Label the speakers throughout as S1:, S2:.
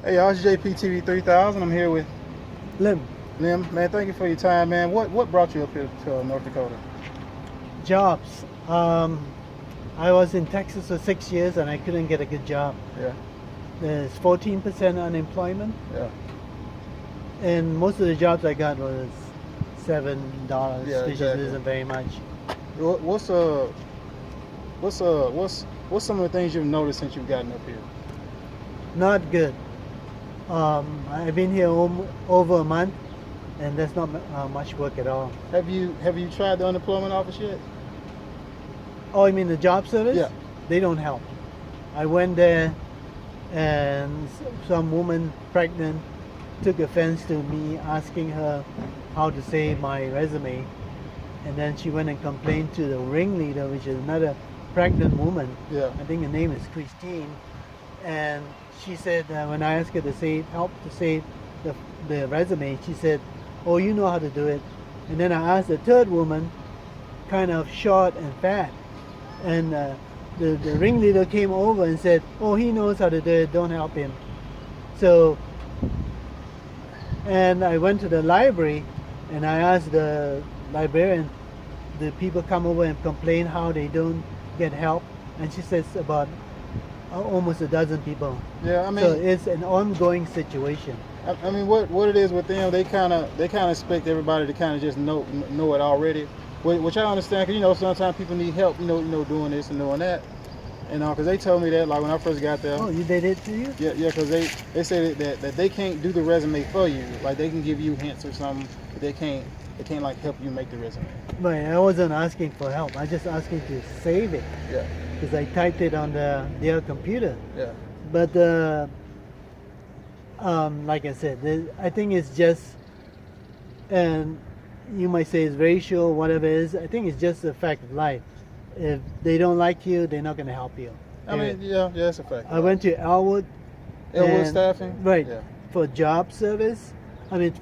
S1: Hey y'all, it's JPTV 3000. I'm here with
S2: Lim.
S1: Man, thank you for your time, man. What brought you up here to North Dakota?
S2: Jobs. I was in Texas for 6 years and I couldn't get a good job.
S1: Yeah.
S2: There's 14% unemployment,
S1: Yeah.
S2: and most of the jobs I got was $7,
S1: Yeah,
S2: which
S1: exactly.
S2: isn't very much.
S1: What's some of the things you've noticed since you've gotten up here?
S2: Not good. I've been here over a month, and there's not much work at all.
S1: Have you tried the unemployment office yet?
S2: Oh, you mean the job service?
S1: Yeah.
S2: They don't help. I went there, and some woman pregnant took offense to me asking her how to say my resume, and then she went and complained to the ringleader, which is another pregnant woman.
S1: Yeah.
S2: I think her name is Christine, and she said when I asked her to help to say the resume, she said, "Oh, you know how to do it." And then I asked the third woman, kind of short and fat, and the ringleader came over and said, "Oh, he knows how to do it, don't help him." So, and I went to the library and I asked the librarian, the people come over and complain how they don't get help, and she says about almost a dozen people.
S1: Yeah, I mean,
S2: so it's an ongoing situation.
S1: I mean, what it is with them, they kind of expect everybody to kind of just know it already, which I understand, because sometimes people need help, doing this and doing that, because they told me that like when I first got there.
S2: Oh, they did to you?
S1: Yeah, because they say that they can't do the resume for you, like they can give you hints or something, but they can't like help you make the resume.
S2: But I wasn't asking for help. I just asking to save it.
S1: Yeah.
S2: Because I typed it on their computer.
S1: Yeah.
S2: But like I said, I think it's just, and you might say it's racial, whatever it is. I think it's just a fact of life. If they don't like you, they're not going to help you.
S1: I mean, yeah, it's a fact.
S2: I went to Elwood.
S1: Elwood staffing.
S2: Right.
S1: Yeah.
S2: For job service. I mean,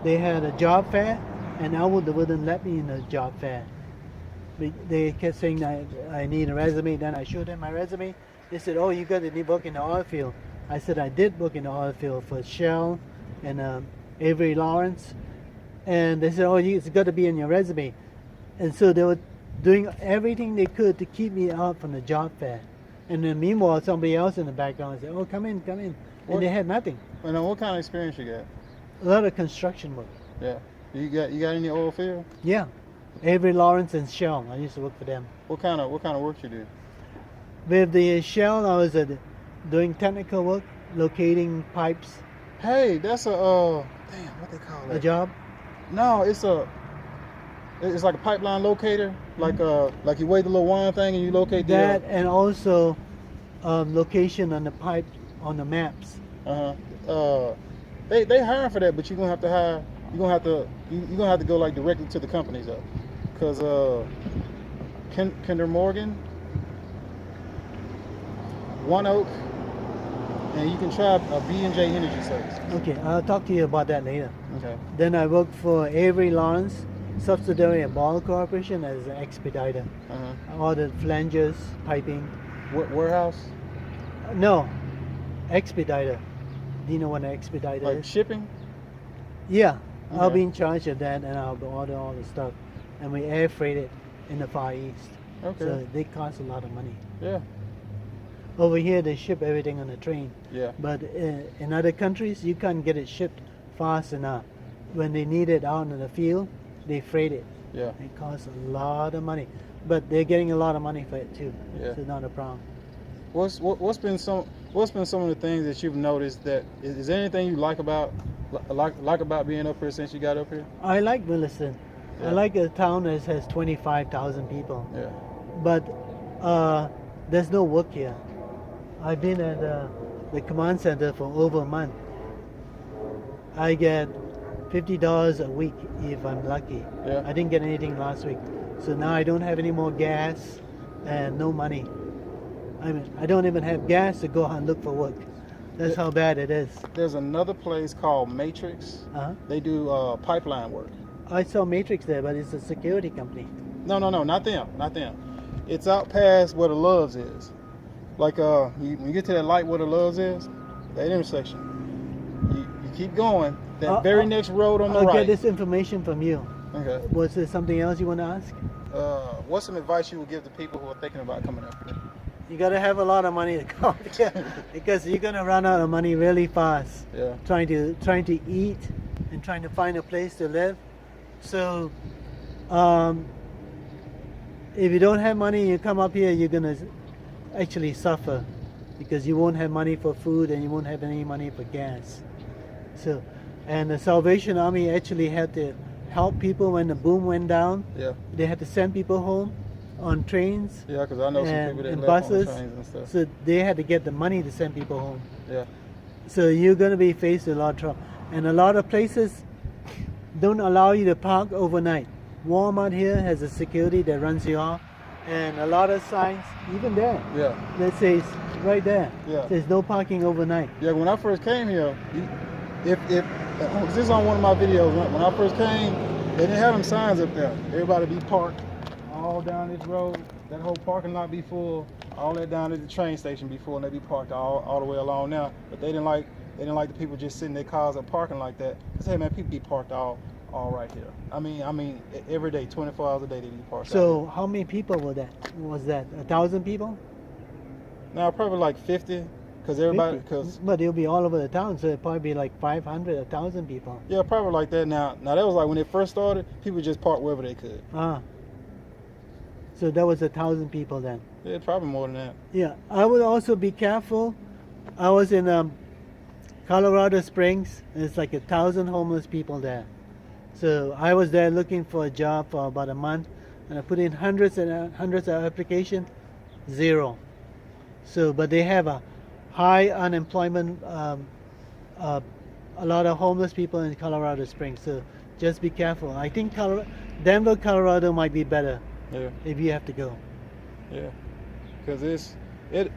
S2: they had a job fair, and Elwood wouldn't let me in the job fair. They kept saying that I need a resume. Then I showed them my resume. They said, "Oh, you got to work in the oil field." I said I did work in the oil field for Shell and Avery Lawrence. And they said, "Oh, it's got to be in your resume." And so they were doing everything they could to keep me out from the job fair. And then meanwhile, somebody else in the background said, "Oh, come in." And they had nothing.
S1: And what kind of experience you got?
S2: A lot of construction work.
S1: Yeah. You got any oil field?
S2: Yeah. Avery Lawrence and Shell. I used to work for them.
S1: What kind of work you do?
S2: With the Shell, I was doing technical work, locating pipes.
S1: Hey, that's what they call it?
S2: A job?
S1: No, it's like a pipeline locator, like you weigh the little wand thing and you locate
S2: that, and also location on the pipe on the maps.
S1: They hire for that, but you're gonna have to hire. You're gonna have to go like directly to the companies though, because Kinder Morgan, One Oak, and you can try B&J Energy Service.
S2: Okay, I'll talk to you about that later.
S1: Okay.
S2: Then I worked for Avery Lawrence, subsidiary of Ball Corporation, as an expediter. I ordered flanges, piping.
S1: Warehouse?
S2: No, expediter. Do you know what an expediter
S1: like
S2: is?
S1: Shipping?
S2: Yeah,
S1: Okay.
S2: I'll be in charge of that, and I'll order all the stuff, and we air freight it in the Far East.
S1: Okay.
S2: So they cost a lot of money.
S1: Yeah.
S2: Over here, they ship everything on a train.
S1: Yeah.
S2: But in other countries, you can't get it shipped fast enough. When they need it out in the field, they freight it.
S1: Yeah.
S2: It costs a lot of money, but they're getting a lot of money for it too.
S1: Yeah.
S2: So not a problem.
S1: What's been some of the things that you've noticed that is there anything you like about being up here since you got up here?
S2: I like Williston.
S1: Yeah.
S2: I like a town that has 25,000 people.
S1: Yeah.
S2: But there's no work here. I've been at the command center for over a month. I get $50 a week if I'm lucky.
S1: Yeah.
S2: I didn't get anything last week. So now I don't have any more gas and no money. I mean, I don't even have gas to go out and look for work. That's how bad it is.
S1: There's another place called Matrix. They do pipeline work.
S2: I saw Matrix there, but it's a security company.
S1: No, not them. It's out past where the Loves is. like when you get to that light where the Loves is, that intersection, you keep going. That very next road on the
S2: I'll
S1: right.
S2: get this information from you.
S1: Okay.
S2: Was there something else you want to ask?
S1: What's some advice you would give to people who are thinking about coming up here?
S2: You gotta have a lot of money to come here because you're gonna run out of money really fast.
S1: Yeah.
S2: Trying to eat and trying to find a place to live. So, if you don't have money, you come up here, you're gonna actually suffer because you won't have money for food and you won't have any money for gas. So, and the Salvation Army actually had to help people when the boom went down.
S1: Yeah.
S2: They had to send people home on trains.
S1: Yeah, because I know some people that
S2: and
S1: left
S2: buses.
S1: on the trains and stuff.
S2: So they had to get the money to send people home.
S1: Yeah.
S2: So you're going to be faced with a lot of trouble. And a lot of places don't allow you to park overnight. Walmart here has a security that runs you off. And a lot of signs, even there,
S1: Yeah.
S2: that says right there,
S1: Yeah.
S2: says no parking overnight.
S1: Yeah, when I first came here, if this is on one of my videos, when I first came, they didn't have them signs up there. Everybody be parked all down this road. That whole parking lot be full. All that down at the train station be full, and they be parked all the way along now. But they didn't like the people just sitting their cars up parking like that. Cause hey man, people be parked all right here. I mean every day, 24 hours a day they be parked.
S2: So how many people was that? 1,000 people?
S1: Now probably like 50. Cause everybody,
S2: 50?
S1: cause
S2: But it'll be all over the town, so it'll probably be like 500, 1,000 people.
S1: yeah, probably like that. Now that was like when it first started, people just parked wherever they could.
S2: So that was 1,000 people then.
S1: Yeah, probably more than that.
S2: Yeah, I would also be careful. I was in Colorado Springs. There's like 1,000 homeless people there. So I was there looking for a job for about a month, and I put in hundreds and hundreds of applications, zero. So, but they have a high unemployment, a lot of homeless people in Colorado Springs. So just be careful. I think Denver, Colorado might be better.
S1: Yeah.
S2: If you have to go.
S1: Yeah. Because it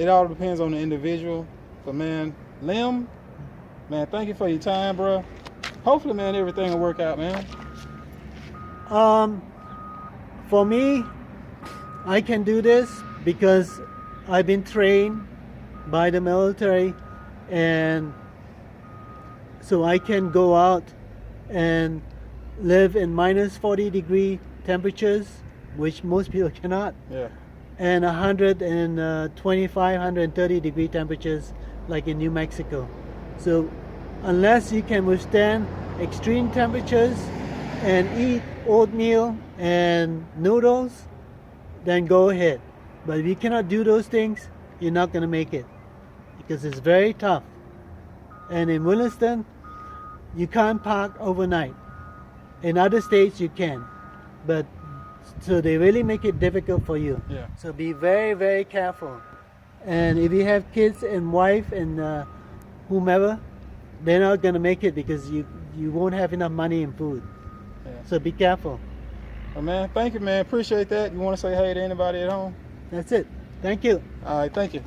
S1: all depends on the individual. But man, Lim, man, thank you for your time, bro. Hopefully, man, everything will work out, man.
S2: For me, I can do this because I've been trained by the military, and so I can go out and live in minus 40-degree temperatures, which most people cannot.
S1: Yeah.
S2: And 125, 130-degree temperatures like in New Mexico. So unless you can withstand extreme temperatures and eat oatmeal and noodles, then go ahead. But if you cannot do those things, you're not going to make it because it's very tough. And in Williston, you can't park overnight. In other states, you can. But so they really make it difficult for you.
S1: Yeah.
S2: So be very, very careful. And if you have kids and wife and whomever, they're not going to make it because you won't have enough money and food.
S1: Yeah.
S2: So be careful.
S1: Well, man, thank you, man. Appreciate that. You want to say hey to anybody at home?
S2: That's it. Thank you.
S1: All right, thank you.